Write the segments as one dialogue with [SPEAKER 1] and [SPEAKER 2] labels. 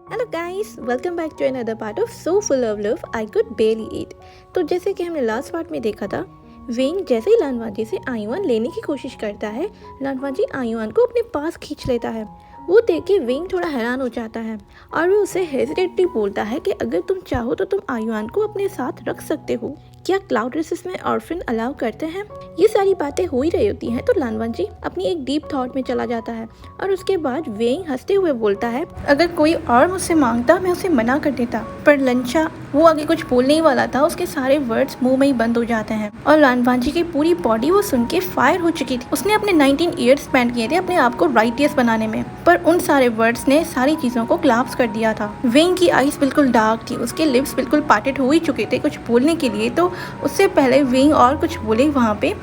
[SPEAKER 1] Hello guys, welcome back to another part of so full of love I could barely eat. तो जैसे कि हमने last part में देखा था, वेंग जैसे ही लानवाजी से आयुआन लेने की कोशिश करता है, लानवाजी आयुआन को अपने पास खींच लेता है। वो देख के वेंग थोड़ा हैरान हो जाता है और वो उसे हेजिटेटली बोलता है कि अगर तुम चाहो तो तुम आयुआन को अपने साथ रख सकते हो। क्या क्लाउड रेसेस में ऑर्फन अलाउ करते हैं? ये सारी बातें हो ही रही होती हैं तो लानवाजी अपनी एक डीप थॉट में चला जाता है और उसके बाद वेंग हंसते हुए बोलता है, अगर कोई और मुझसे मांगता मैं उसे मना कर देता, पर लंचा वो आगे कुछ बोलने ही वाला था, उसके सारे वर्ड्स मुंह में ही बंद हो जाते हैं और लानवाजी की पूरी बॉडी वो सुन के फायर हो चुकी थी। उसने अपने 19 ईयर्स स्पेंड किए थे अपने आप को राइटियस बनाने में, पर उन सारे वर्ड्स ने सारी चीजों को क्लैप्स कर दिया था। वेंग की आईज बिल्कुल डार्क थी, उसके लिप्स बिल्कुल पार्टेड हो ही चुके थे कुछ बोलने के लिए, तो उससे पहले वेंग और कुछ बोले वहाँ पे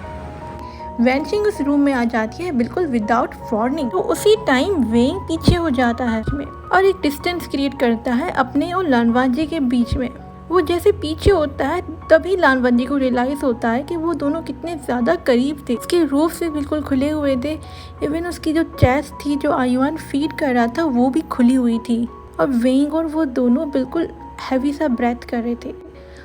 [SPEAKER 1] वेंचिंग उस रूम में आ जाती है बिल्कुल विदाउट वार्निंग। तो उसी टाइम वेंग पीछे हो जाता है और एक डिस्टेंस क्रिएट करता है अपने और लानवाजी के बीच में। वो जैसे पीछे होता है तभी लानवाजी को रियलाइज होता है कि वो दोनों कितने ज़्यादा करीब थे। उसके रूफ से बिल्कुल खुले हुए थे, इवन उसकी जो चेस्ट थी जो आयुआन फीड कर रहा था वो भी खुली हुई थी और वेंग और वो दोनों बिल्कुल हैवी सा ब्रेथ कर रहे थे।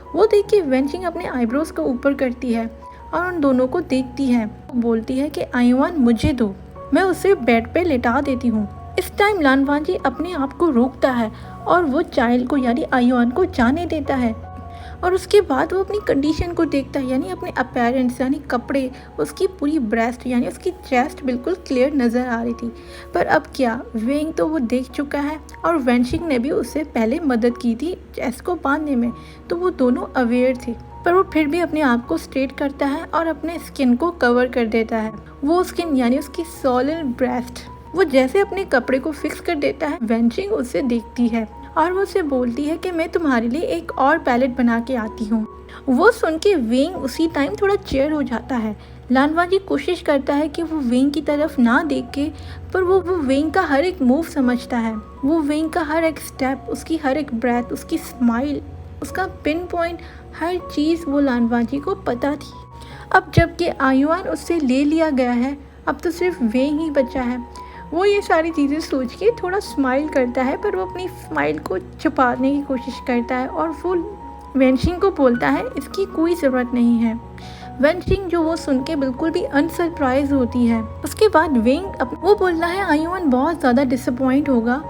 [SPEAKER 1] वो देख के वेंचिंग अपने आईब्रोज को ऊपर करती है और उन दोनों को देखती है। वो बोलती है कि आयुआन मुझे दो, मैं उसे बेड पे लेटा देती हूँ। इस टाइम लानवाजी अपने आप को रोकता है और वो चाइल्ड को यानी आयुआन को जाने देता है और उसके बाद वो अपनी कंडीशन को देखता है, यानी अपने अपीयरेंस यानी कपड़े, उसकी पूरी ब्रेस्ट यानी उसकी चेस्ट बिल्कुल क्लियर नज़र आ रही थी। पर अब क्या, वेंग तो वो देख चुका है और वेंशिंग ने भी उससे पहले मदद की थी चेस्ट को बांधने में, तो वो दोनों अवेयर थे। पर वो फिर भी अपने आप को स्ट्रेट करता है और अपने स्किन को कवर कर देता है। वो स्किन यानी उसकी सॉलिड ब्रेस्ट, वो जैसे अपने कपड़े को फिक्स कर देता है, वेंशिंग उसे देखती है और वो उसे बोलती है कि मैं तुम्हारे लिए एक और पैलेट बना के आती हूँ। वो सुन के वेंग उसी टाइम थोड़ा चेयर हो जाता है। लानवाजी कोशिश करता है कि वो वेंग की तरफ ना देख के, पर वो वेंग का हर एक मूव समझता है। वो वेंग का हर एक स्टेप, उसकी हर एक ब्रेथ, उसकी स्माइल, उसका पिन पॉइंट, हर चीज़ वो लानवाजी को पता थी। अब जबकि आयुआन उससे ले लिया गया है, अब तो सिर्फ वेंग ही बचा है। वो ये सारी चीज़ें सोच के थोड़ा स्माइल करता है, पर वो अपनी स्माइल को छुपाने की कोशिश करता है और वो वेंशिंग को बोलता है इसकी कोई ज़रूरत नहीं है। वेंशिंग जो वो सुन के बिल्कुल भी अनसरप्राइज होती है। उसके बाद वेंग वो बोलता है आयुआन बहुत ज़्यादा डिसअपॉइंट होगा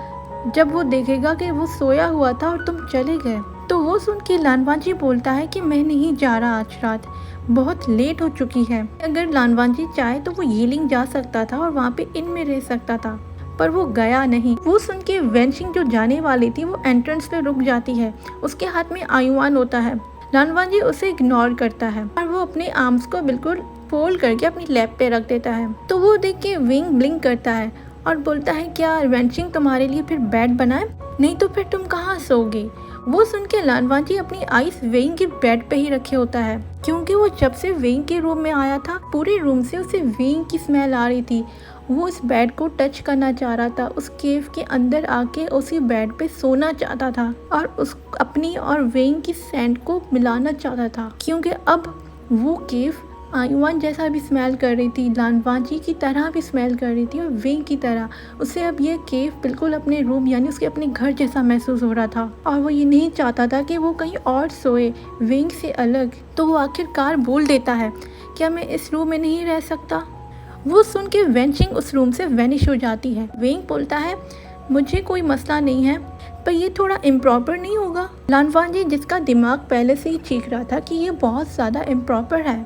[SPEAKER 1] जब वो देखेगा कि वो सोया हुआ था और तुम चले गए। तो वो सुन के लानवाजी बोलता है कि मैं नहीं जा रहा, आज रात बहुत लेट हो चुकी है। अगर लानवाजी चाहे तो वो यीलिंग जा सकता था और वहाँ पे इन में रह सकता था, पर वो गया नहीं। वो सुन के वेंशिंग जो जाने वाली थी वो एंट्रेंस पे रुक जाती है। उसके हाथ में आयुआन होता है। लानवाजी उसे इग्नोर करता है और वो अपने आर्म्स को बिल्कुल फोल्ड करके अपनी लैप पे रख देता है। तो वो देख के विंग ब्लिंक करता है और बोलता है क्या वेंशिंग तुम्हारे लिए फिर बेड बनाए, नहीं तो फिर तुम कहाँ सोओगे। वो सुन के लानवाजी अपनी आइस वेंग के बेड पे ही रखे होता है, क्योंकि वो जब से वेंग के रूम में आया था पूरे रूम से उसे वेंग की स्मेल आ रही थी। वो उस बेड को टच करना चाह रहा था, उस केव के अंदर आके उसी बेड पे सोना चाहता था और उस अपनी और वेंग की सेंट को मिलाना चाहता था, क्योंकि अब वो केव आयुआन जैसा भी स्मेल कर रही थी, लानवाजी की तरह भी स्मेल कर रही थी और वेंग की तरह। उसे अब ये केव बिल्कुल अपने रूम यानी उसके अपने घर जैसा महसूस हो रहा था और वो ये नहीं चाहता था कि वो कहीं और सोए वेंग से अलग। तो वो आखिरकार बोल देता है क्या मैं इस रूम में नहीं रह सकता। वो सुन के वेंशिंग उस रूम से वेनिश हो जाती है। वेंग बोलता है मुझे कोई मसला नहीं है, पर ये थोड़ा इम्प्रॉपर नहीं होगा। लानवाजी जिसका दिमाग पहले से ही चीख रहा था कि ये बहुत ज़्यादा इम्प्रॉपर है,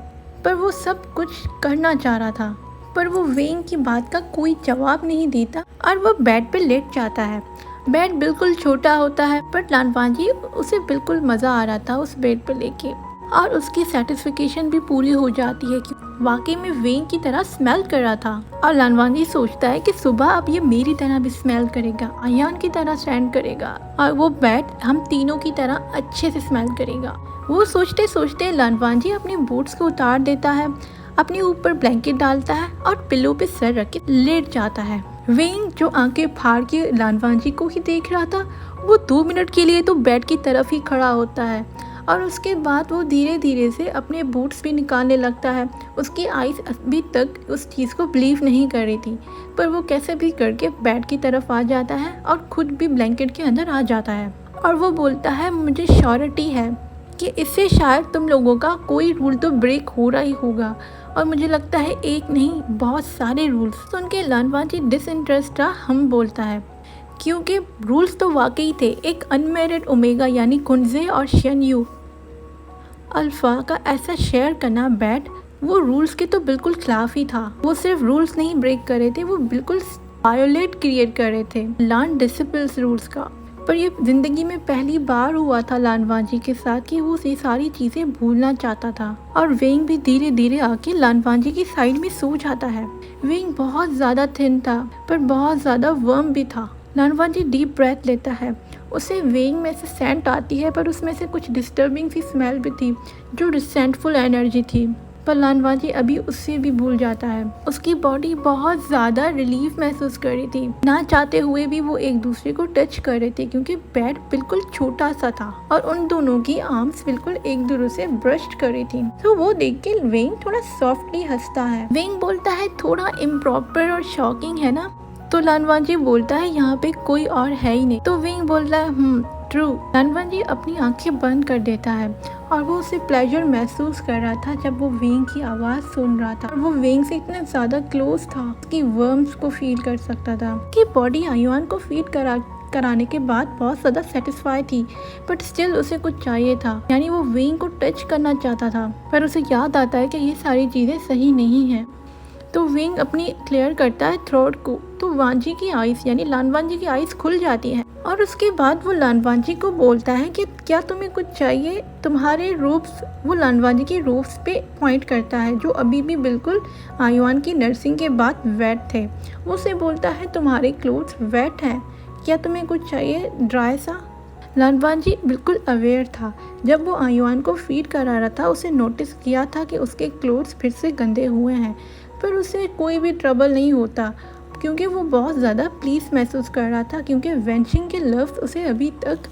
[SPEAKER 1] पर वो सब कुछ करना चाह रहा था, पर वो वेंग की बात का कोई जवाब नहीं देता और वो बेड पे लेट जाता है। बेड बिल्कुल छोटा होता है, पर लानवाजी उसे बिल्कुल मज़ा आ रहा था उस बेड पे लेके और उसकी सेटिस्फिकेशन भी पूरी हो जाती है कि वाकई में वेंग की तरह स्मेल कर रहा था। और लानवाजी सोचता है कि सुबह अब ये मेरी तरह भी स्मेल करेगा, आयुआन की तरह स्टैंड करेगा और वो बेड हम तीनों की तरह अच्छे से स्मेल करेगा। वो सोचते सोचते लानवाजी अपने बूट्स को उतार देता है, अपने ऊपर ब्लैंकेट डालता है और पिलो पे सर रख के लेट जाता है। वेंग जो आंखें फाड़ के लानवाजी को ही देख रहा था, वो 2 मिनट के लिए तो बेड की तरफ ही खड़ा होता है और उसके बाद वो धीरे धीरे से अपने बूट्स भी निकालने लगता है। उसकी आइज़ अभी तक उस चीज़ को बिलीव नहीं कर रही थी, पर वो कैसे भी करके बेड की तरफ आ जाता है और खुद भी ब्लैंकेट के अंदर आ जाता है। और वो बोलता है मुझे श्योरिटी है कि इससे शायद तुम लोगों का कोई रूल तो ब्रेक हो रहा ही होगा, और मुझे लगता है एक नहीं बहुत सारे रूल्स। तो उनके लानवाजी डिसइंटरेस्ट हम बोलता है क्योंकि रूल्स तो वाकई थे। एक अनमेरिड ओमेगा यानी कुंजे और शेनयू अल्फ़ा का ऐसा शेयर करना बेड, वो रूल्स के तो बिल्कुल खिलाफ ही था। वो सिर्फ रूल्स नहीं ब्रेक कर रहे थे, वो बिल्कुल वायोलेट क्रिएट कर रहे थे लर्न डिसिप्लिन रूल्स का। पर ये ज़िंदगी में पहली बार हुआ था लानवाजी के साथ कि वो ये सारी चीज़ें भूलना चाहता था। और वेंग भी धीरे धीरे आके लानवाजी की साइड में सो जाता है। वेंग बहुत ज़्यादा थिन था पर बहुत ज़्यादा वर्म भी था। लानवाजी डीप ब्रेथ लेता है, उसे वेंग में से सेंट आती है पर उसमें से कुछ डिस्टर्बिंग सी स्मेल भी थी जो रिसेंटफुल एनर्जी थी। पर लानवाजी अभी उससे भी भूल जाता है। उसकी बॉडी बहुत ज़्यादा रिलीफ महसूस कर रही थी। ना चाहते हुए भी वो एक दूसरे को टच कर रहे थे क्योंकि बेड बिल्कुल छोटा सा था और उन दोनों की आर्म्स बिल्कुल एक दूसरे से ब्रश कर रही थी। तो वो देख के वेंग थोड़ा सॉफ्टली हंसता है। वेंग बोलता है थोड़ा इम्प्रॉपर और शॉकिंग है ना? तो लानवाजी बोलता है यहाँ पे कोई और है ही नहीं। तो वेंग बोलता है ट्रू। लानवाजी अपनी आंखें बंद कर देता है और वो उसे प्लेजर महसूस कर रहा था जब वो वेंग की आवाज़ सुन रहा था। और वो वेंग से इतना ज़्यादा क्लोज था, उसकी वर्म्स को फील कर सकता था कि बॉडी आयुआन को फीड कराने के बाद बहुत ज़्यादा सेटिस्फाई थी, बट स्टिल उसे कुछ चाहिए था। यानी वो वेंग को टच करना चाहता था, पर उसे याद आता है कि ये सारी चीज़ें सही नहीं हैं। तो वेंग अपनी क्लियर करता है थ्रोट को, तो वांजी की आइज़ यानी लानवाजी की आइज़ खुल जाती है। और उसके बाद वो लानवाजी को बोलता है कि क्या तुम्हें कुछ चाहिए? तुम्हारे रूफ्स, वो लानवाजी के रूफ्स पे पॉइंट करता है जो अभी भी बिल्कुल आयुआन की नर्सिंग के बाद वेट थे। वो उसे बोलता है तुम्हारे क्लोथ्स वेट हैं, क्या तुम्हें कुछ चाहिए ड्राई सा? लानवाजी बिल्कुल अवेयर था। जब वो आयुआन को फीड करा रहा था उसे नोटिस किया था कि उसके क्लोथ्स फिर से गंदे हुए हैं, पर उसे कोई भी ट्रबल नहीं होता क्योंकि वो बहुत ज़्यादा प्लीज महसूस कर रहा था क्योंकि वेंचिंग के लफ्ज़ उसे अभी तक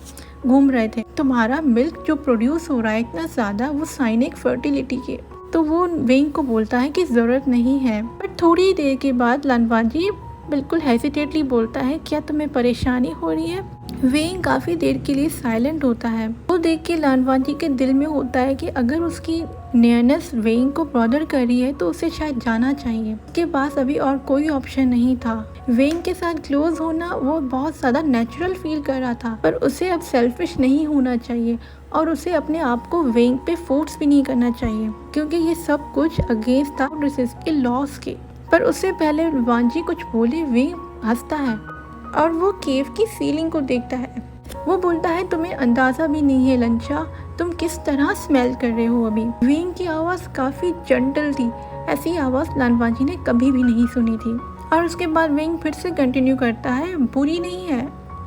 [SPEAKER 1] घूम रहे थे। तुम्हारा मिल्क जो प्रोड्यूस हो रहा है इतना ज़्यादा, वो साइन एक फर्टिलिटी के। तो वो वेंग को बोलता है कि ज़रूरत नहीं है। पर थोड़ी देर के बाद लानवाजी बिल्कुल हेसिटेटली बोलता है क्या तुम्हें परेशानी हो रही है? वेंग काफ़ी देर के लिए साइलेंट होता है। वो देख के लानवाजी के दिल में होता है कि अगर उसकी नियरनेस वेंग को बॉदर कर रही है तो उसे शायद जाना चाहिए। उसके पास अभी और कोई ऑप्शन नहीं था। वेंग के साथ क्लोज होना वो बहुत ज़्यादा नेचुरल फील कर रहा था, पर उसे अब सेल्फिश नहीं होना चाहिए और उसे अपने आप को वेंग पे फोर्स भी नहीं करना चाहिए क्योंकि ये सब कुछ अगेंस्ट था के लॉस के। पर उससे पहले वांजी कुछ बोले वेंग हंसता है और वो केव की सीलिंग को देखता है। वो बोलता है तुम्हें अंदाज़ा भी नहीं है लंचा, तुम किस तरह स्मेल कर रहे हो अभी। वेंग की आवाज़ काफ़ी जंटल थी, ऐसी आवाज़ लानवाजी ने कभी भी नहीं सुनी थी। और उसके बाद वेंग फिर से कंटिन्यू करता है बुरी नहीं है,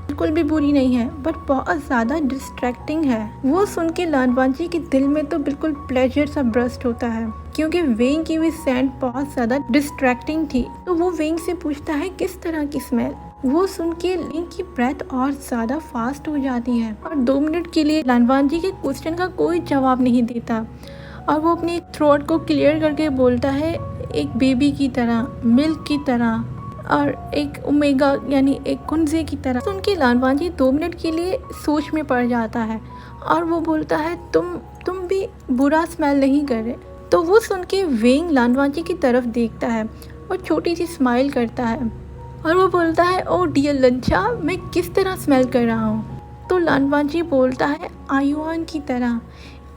[SPEAKER 1] बिल्कुल भी बुरी नहीं है, बट बहुत ज़्यादा डिस्ट्रैक्टिंग है। वो सुन के लानवाजी के दिल में तो बिल्कुल प्लेजर सा ब्रस्ट होता है क्योंकि वेंग की भी सेंट बहुत ज़्यादा डिस्ट्रैक्टिंग थी। तो वो वेंग से पूछता है किस तरह की स्मेल। वो सुन के वेंग की ब्रेथ और ज़्यादा फास्ट हो जाती है और 2 मिनट के लिए लानवाजी के क्वेश्चन का कोई जवाब नहीं देता और वो अपनी थ्रोट को क्लियर करके बोलता है एक बेबी की तरह, मिल्क की तरह और एक ओमेगा यानी एक कुंजे की तरह। तो उनके लानवाजी 2 मिनट के लिए सोच में पड़ जाता है और वो बोलता है तुम भी बुरा स्मेल नहीं कर रहे। तो वो सुन के वेंग लानवाजी की तरफ देखता है और छोटी सी स्माइल करता है और वो बोलता है ओ डियर लंचा, मैं किस तरह स्मेल कर रहा हूँ? तो लानवाजी बोलता है आयुआन की तरह,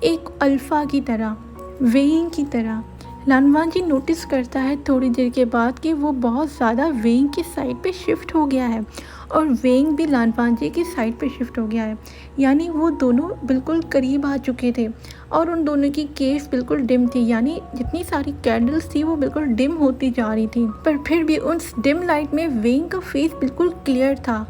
[SPEAKER 1] एक अल्फ़ा की तरह, वेंग की तरह। लानवाजी नोटिस करता है थोड़ी देर के बाद कि वो बहुत ज़्यादा वेंग की साइड पे शिफ्ट हो गया है और वेंग भी लानवाजी की साइड पे शिफ्ट हो गया है। यानी वो दोनों बिल्कुल करीब आ चुके थे और उन दोनों की केस बिल्कुल डिम थी, यानी जितनी सारी कैंडल्स थी वो बिल्कुल डिम होती जा रही थी। पर फिर भी उस डिम लाइट में वेंग का फेस बिल्कुल क्लियर था,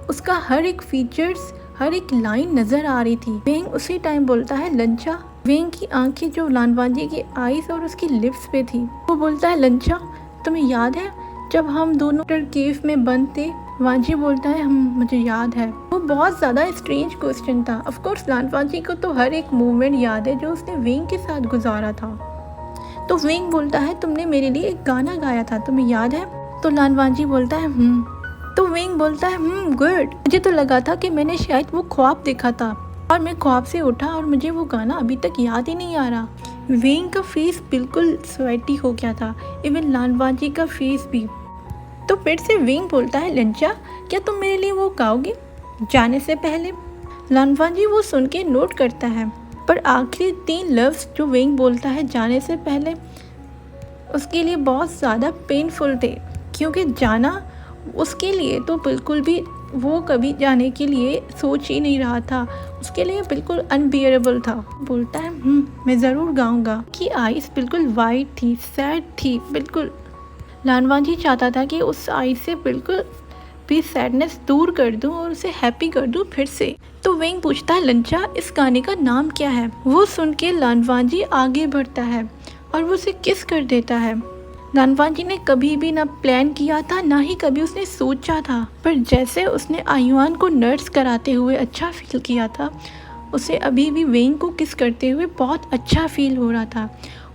[SPEAKER 1] उसका हर एक फीचर्स, हर एक लाइन नज़र आ रही थी। वेंग उसी टाइम बोलता है लंचा। वेंग की आंखें जो लानवाजी की आईज और उसकी लिप्स पे थी, वो बोलता है लंचा, तुम्हें याद है जब हम दोनों केव में बंद थे वांजी बोलता है मुझे याद है। वो बहुत ज़्यादा स्ट्रेंज क्वेश्चन था। ऑफ कोर्स लानवांजी को तो हर एक मोमेंट याद है जो उसने वेंग के साथ गुजारा था। तो वेंग बोलता है तुमने मेरे लिए एक गाना गाया था, तुम्हें याद है? तो लानवांजी बोलता है तो वेंग बोलता है गुड, मुझे तो लगा था कि मैंने शायद वो ख्वाब देखा था और मैं ख्वाब से उठा और मुझे वो गाना अभी तक याद ही नहीं आ रहा। वेंग का फेस बिल्कुल स्वेटी हो गया था, इवन लानवांजी का फेस भी। तो फिर से वेंग बोलता है लंचा, क्या तुम मेरे लिए वो गाओगे जाने से पहले? लानवांजी वो सुन के नोट करता है, पर आखिरी 3 लफ्ज़ जो वेंग बोलता है जाने से पहले, उसके लिए बहुत ज़्यादा पेनफुल थे, क्योंकि जाना उसके लिए तो बिल्कुल भी, वो कभी जाने के लिए सोच ही नहीं रहा था, उसके लिए बिल्कुल अनबियरेबल था। बोलता है मैं ज़रूर गाऊंगा। कि आइज़ बिल्कुल वाइट थी, सैड थी बिल्कुल। लानवांजी चाहता था कि उस आइज़ से बिल्कुल भी सैडनेस दूर कर दूं और उसे हैप्पी कर दूं फिर से। तो वेंग पूछता है लंचा, इस गाने का नाम क्या है? वो सुन के लानवांजी आगे बढ़ता है और वो उसे किस कर देता है। लानवांजी ने कभी भी ना प्लान किया था, ना ही कभी उसने सोचा था, पर जैसे उसने आयुआन को नर्स कराते हुए अच्छा फील किया था, उसे अभी भी वेंग को किस करते हुए बहुत अच्छा फील हो रहा था।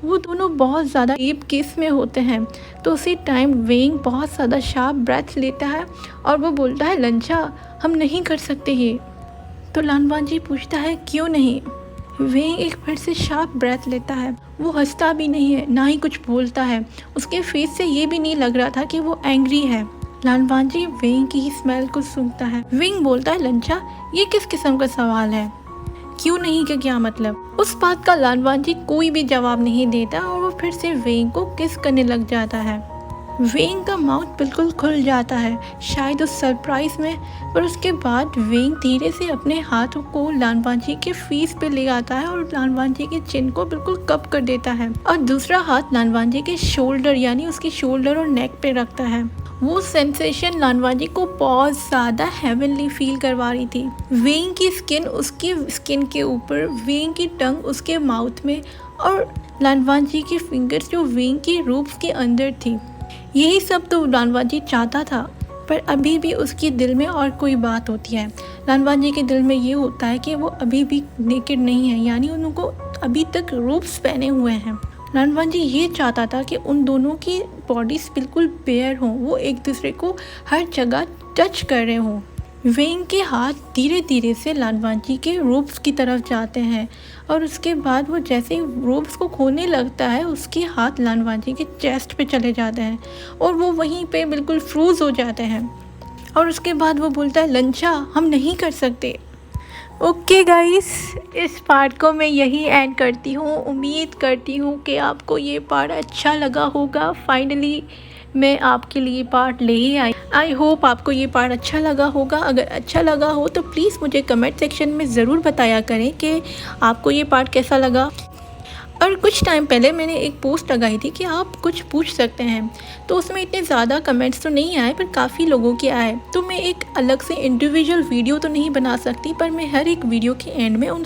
[SPEAKER 1] वो दोनों बहुत ज़्यादा डीप किस में होते हैं। तो उसी टाइम वेंग बहुत ज़्यादा शार्प ब्रेथ लेता है और वो बोलता है लंचा, हम नहीं कर सकते ये। तो लानवांजी पूछता है क्यों नहीं? वेंग एक फिर से शार्प ब्रेथ लेता है। वो हंसता भी नहीं है, ना ही कुछ बोलता है। उसके फेस से ये भी नहीं लग रहा था कि वो एंग्री है। लानवांजी वेंग की स्मेल को सूंघता है। वेंग बोलता है लंचा, ये किस किस्म का सवाल है? क्यों नहीं का क्या मतलब? उस बात का लानवांजी कोई भी जवाब नहीं देता और वो फिर से वेंग को किस करने लग जाता है। वेंग का माउथ बिल्कुल खुल जाता है, शायद उस सरप्राइज में, पर उसके बाद वेंग धीरे से अपने हाथों को लानवांजी के फेस पे ले आता है और लानवांजी के चिन को बिल्कुल कप कर देता है और दूसरा हाथ लानवांजी के शोल्डर यानी उसके शोल्डर और नेक पे रखता है। वो सेंसेशन लानवांजी को बहुत ज़्यादा हेवनली फील करवा रही थी। वेंग की स्किन उसकी स्किन के ऊपर, वेंग की टंग उसके माउथ में और लानवांजी की फिंगर्स जो वेंग की रूप्स के अंदर थी। यही सब तो लानवांजी चाहता था, पर अभी भी उसके दिल में और कोई बात होती है। लानवांजी के दिल में ये होता है कि वो अभी भी नेकेड नहीं है, यानी उनको अभी तक रूप्स पहने हुए हैं। लानवांजी ये चाहता था कि उन दोनों की बॉडीज बिल्कुल बेयर हों, वो एक दूसरे को हर जगह टच कर रहे हों। वेंग के हाथ धीरे धीरे से लानवांजी के रूप्स की तरफ जाते हैं और उसके बाद वो जैसे ही रूप्स को खोने लगता है, उसके हाथ लानवांजी के चेस्ट पे चले जाते हैं और वो वहीं पे बिल्कुल फ्रूज हो जाते हैं। और उसके बाद वो बोलता है लंचा, हम नहीं कर सकते। ओके गाइस, इस पार्ट को मैं यही एंड करती हूँ। उम्मीद करती हूँ कि आपको ये पार्ट अच्छा लगा होगा। फाइनली मैं आपके लिए पार्ट ले ही आई होप आपको ये पार्ट अच्छा लगा होगा। अगर अच्छा लगा हो तो प्लीज़ मुझे कमेंट सेक्शन में ज़रूर बताया करें कि आपको ये पार्ट कैसा लगा। और कुछ टाइम पहले मैंने एक पोस्ट लगाई थी कि आप कुछ पूछ सकते हैं, तो उसमें इतने ज़्यादा कमेंट्स तो नहीं आए, पर काफ़ी लोगों के आए। तो मैं एक अलग से इंडिविजुअल वीडियो तो नहीं बना सकती, पर मैं हर एक वीडियो के एंड में उन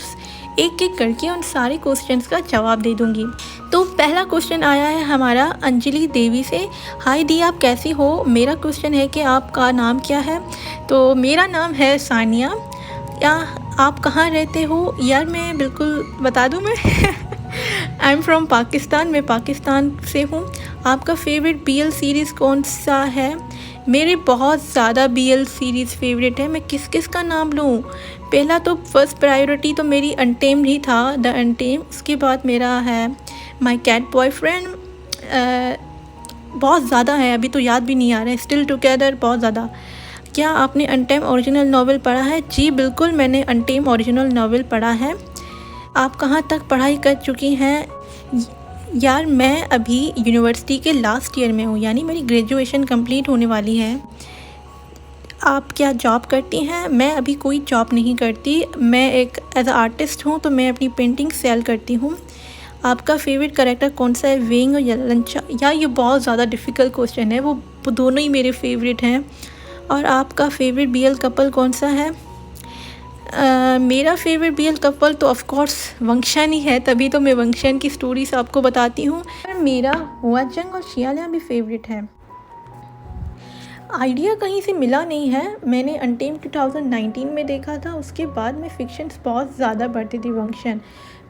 [SPEAKER 1] एक एक करके उन सारे क्वेश्चंस का जवाब दे दूँगी। तो पहला क्वेश्चन आया है हमारा अंजलि देवी से। हाय दी, आप कैसी हो? मेरा क्वेश्चन है कि आपका नाम क्या है? तो मेरा नाम है सानिया। या आप कहाँ रहते हो? यार मैं बिल्कुल बता दूँ मैं आई एम फ्रॉम पाकिस्तान, मैं पाकिस्तान से हूँ। आपका फेवरेट BL सीरीज़ कौन सा है? मेरे बहुत ज़्यादा BL सीरीज़ फेवरेट है। मैं किस किस का नाम लूँ? पहला तो फर्स्ट प्रायोरिटी तो मेरी अनटेम्ड ही था, द अनटेम्ड। उसके बाद मेरा है माई कैट बॉयफ्रेंड, बहुत ज़्यादा है, अभी तो याद भी नहीं आ रहा है। स्टिल टुगेदर, बहुत ज़्यादा। क्या आपने अनटेम ओरिजिनल नावल पढ़ा है? जी बिल्कुल, मैंने अनटेम ओरिजिनल नावल पढ़ा है। आप कहाँ तक पढ़ाई कर चुकी हैं? यार मैं अभी यूनिवर्सिटी के लास्ट ईयर में हूँ, यानी मेरी ग्रेजुएशन कंप्लीट होने वाली है। आप क्या जॉब करती हैं? मैं अभी कोई जॉब नहीं करती, मैं एक एज आर्टिस्ट हूँ, तो मैं अपनी पेंटिंग सेल करती हूँ। आपका फेवरेट कैरेक्टर कौन सा है, वेंग या लंचा? यार ये बहुत ज़्यादा डिफ़िकल्ट क्वेश्चन है, वो दोनों ही मेरे फेवरेट हैं। और आपका फेवरेट BL कपल कौन सा है? मेरा फेवरेट BL कपल तो ऑफ कोर्स वंक्षन ही है, तभी तो मैं वंक्षन की स्टोरीज आपको बताती हूँ। मेरा हुआजंग और शियालिया भी फेवरेट है। आइडिया कहीं से मिला नहीं है। मैंने अनटेम्ड 2019 में देखा था, उसके बाद में फ़िक्शंस बहुत ज़्यादा पढ़ती थी वंशन।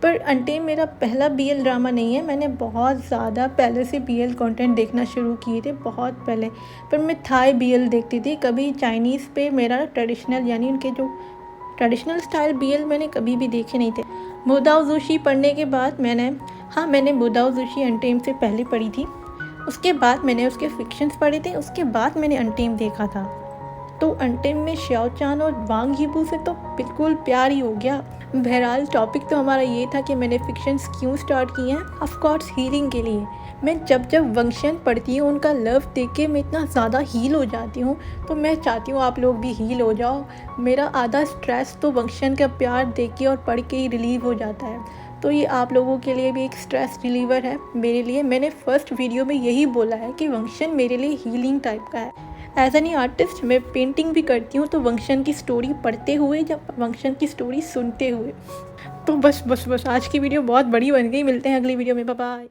[SPEAKER 1] पर अनटेम्ड मेरा पहला बीएल ड्रामा नहीं है, मैंने बहुत ज़्यादा पहले से बीएल कंटेंट देखना शुरू किए थे, बहुत पहले। पर मैं थाई बीएल देखती थी, कभी चाइनीज़ पे मेरा ट्रेडिशनल यानी उनके जो ट्रेडिशनल स्टाइल बीएल मैंने कभी भी देखे नहीं थे। मुदाओ जोशी पढ़ने के बाद मैंने मुदाओ जोशी अनटेम्ड से पहले पढ़ी थी, उसके बाद मैंने उसके फ़िक्शंस पढ़े थे, उसके बाद मैंने अनटेम्ड देखा था। तो अनटेम्ड में श्याओ चान और वांग यीबू से तो बिल्कुल प्यार ही हो गया। बहरहाल टॉपिक तो हमारा ये था कि मैंने फ़िक्शंस क्यों स्टार्ट किए हैं। ऑफ कोर्स हीलिंग के लिए। मैं जब वंशन पढ़ती हूँ, उनका लव देख के मैं इतना ज़्यादा हील हो जाती हूँ, तो मैं चाहती हूँ आप लोग भी हील हो जाओ। मेरा आधा स्ट्रेस तो वंशन का प्यार देख के और पढ़ के ही रिलीव हो जाता है। तो ये आप लोगों के लिए भी एक स्ट्रेस रिलीवर है। मेरे लिए मैंने फर्स्ट वीडियो में यही बोला है कि वंशन मेरे लिए हीलिंग टाइप का है। एज एनी आर्टिस्ट मैं पेंटिंग भी करती हूँ, तो वंशन की स्टोरी पढ़ते हुए या वंशन की स्टोरी सुनते हुए। तो बस आज की वीडियो बहुत बड़ी बन गई। मिलते हैं अगली वीडियो में, बाय बाय।